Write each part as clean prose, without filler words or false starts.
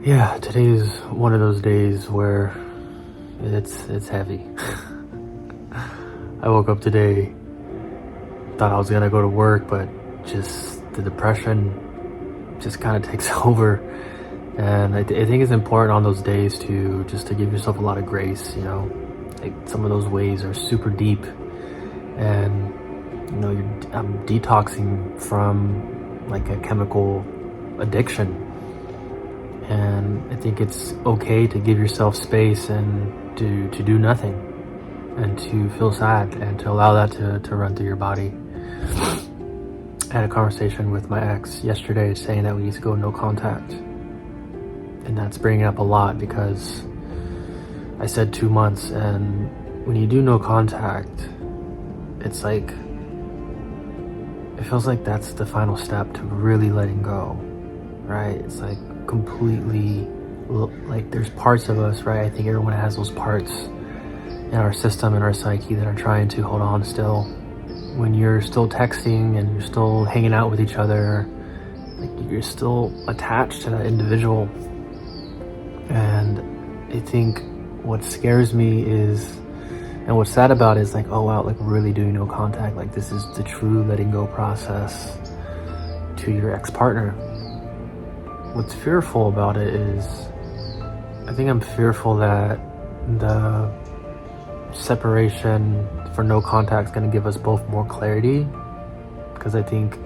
Yeah, today's one of those days where it's heavy. I woke up today, thought I was gonna go to work, but just the depression just kind of takes over. And I think it's important on those days to give yourself a lot of grace. Like some of those waves are super deep, and I'm detoxing from like a chemical addiction. And I think it's okay to give yourself space and to do nothing and to feel sad and to allow that to run through your body. I had a conversation with my ex yesterday saying that we need to go no contact. And that's bringing up a lot because I said 2 months, and when you do no contact, it's like, it feels like that's the final step to really letting go, right? It's like completely, like there's parts of us, right? I think everyone has those parts in our system, in our psyche, that are trying to hold on still. When you're still texting and you're still hanging out with each other, like you're still attached to that individual. And I think what scares me is, and what's sad about it is like, oh wow, like really doing no contact, like this is the true letting go process to your ex-partner. What's fearful about it is, I think I'm fearful that the separation for no contact is going to give us both more clarity, because I think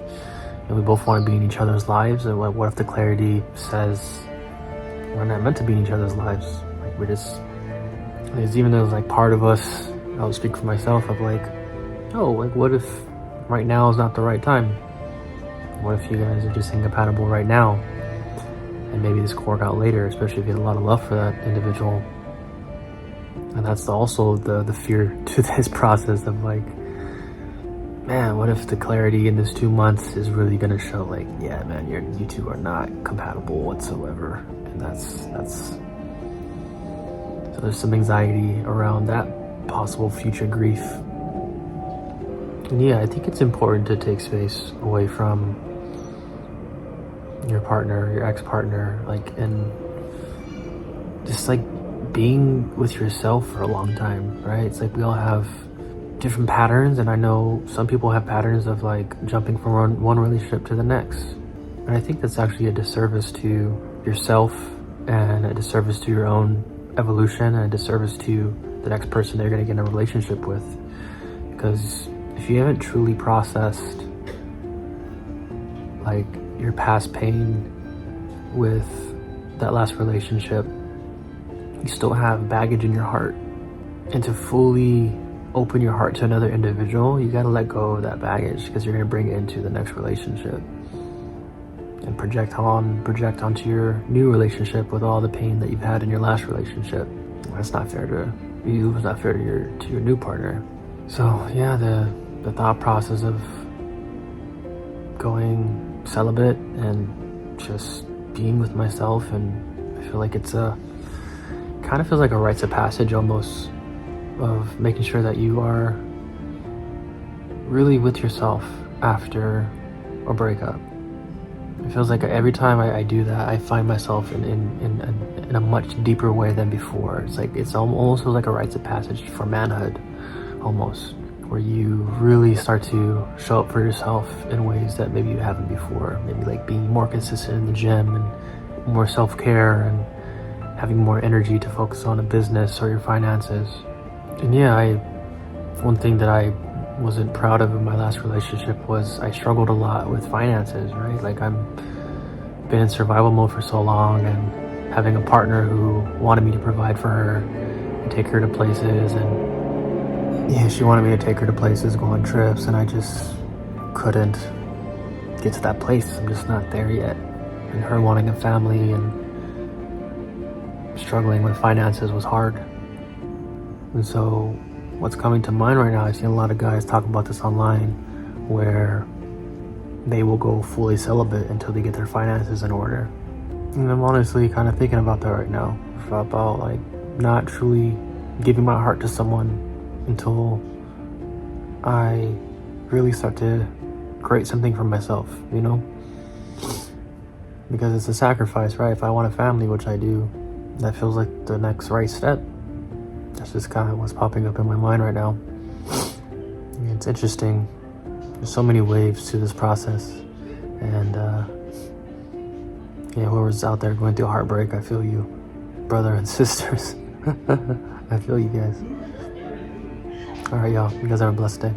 we both want to be in each other's lives. And what if the clarity says we're not meant to be in each other's lives? Like there's like part of us, I'll speak for myself, of like, oh, like what if right now is not the right time? What if you guys are just incompatible right now? And maybe this could work out later, especially if you have a lot of love for that individual. And that's also the fear to this process of like, man, what if the clarity in this 2 months is really gonna show like, yeah, man, you two are not compatible whatsoever. And that's so there's some anxiety around that possible future grief. And yeah, I think it's important to take space away from your partner, your ex-partner, like, and just like being with yourself for a long time, right? It's like we all have different patterns, and I know some people have patterns of like jumping from one relationship to the next. And I think that's actually a disservice to yourself, and a disservice to your own evolution, and a disservice to the next person that you're going to get in a relationship with. Because if you haven't truly processed like your past pain with that last relationship, you still have baggage in your heart. And to fully open your heart to another individual, you got to let go of that baggage, because you're going to bring it into the next relationship and project onto your new relationship with all the pain that you've had in your last relationship. That's not fair to you, it's not fair to your new partner. So yeah, the thought process of going celibate and just being with myself, and I feel like kind of feels like a rites of passage almost, of making sure that you are really with yourself after a breakup. It feels like every time I do that, I find myself in a much deeper way than before. It's like it's almost feels like a rites of passage for manhood, almost, where you really start to show up for yourself in ways that maybe you haven't before. Maybe like being more consistent in the gym, and more self-care, and having more energy to focus on a business or your finances. And yeah, one thing that I wasn't proud of in my last relationship was I struggled a lot with finances, right? Like I've been in survival mode for so long, and having a partner who wanted me to provide for her and take her to places, and yeah, she wanted me to take her to places, go on trips, and I just couldn't get to that place. I'm just not there yet. And her wanting a family and struggling with finances was hard. And so what's coming to mind right now, I've seen a lot of guys talk about this online, where they will go fully celibate until they get their finances in order. And I'm honestly kind of thinking about that right now, about like not truly giving my heart to someone until I really start to create something for myself, because it's a sacrifice, right? If I want a family, which I do, that feels like the next right step. That's just kind of what's popping up in my mind right now. It's interesting. There's so many waves to this process, and yeah, whoever's out there going through heartbreak, I feel you, brother and sisters. I feel you guys. All right, y'all. You guys have a blessed day.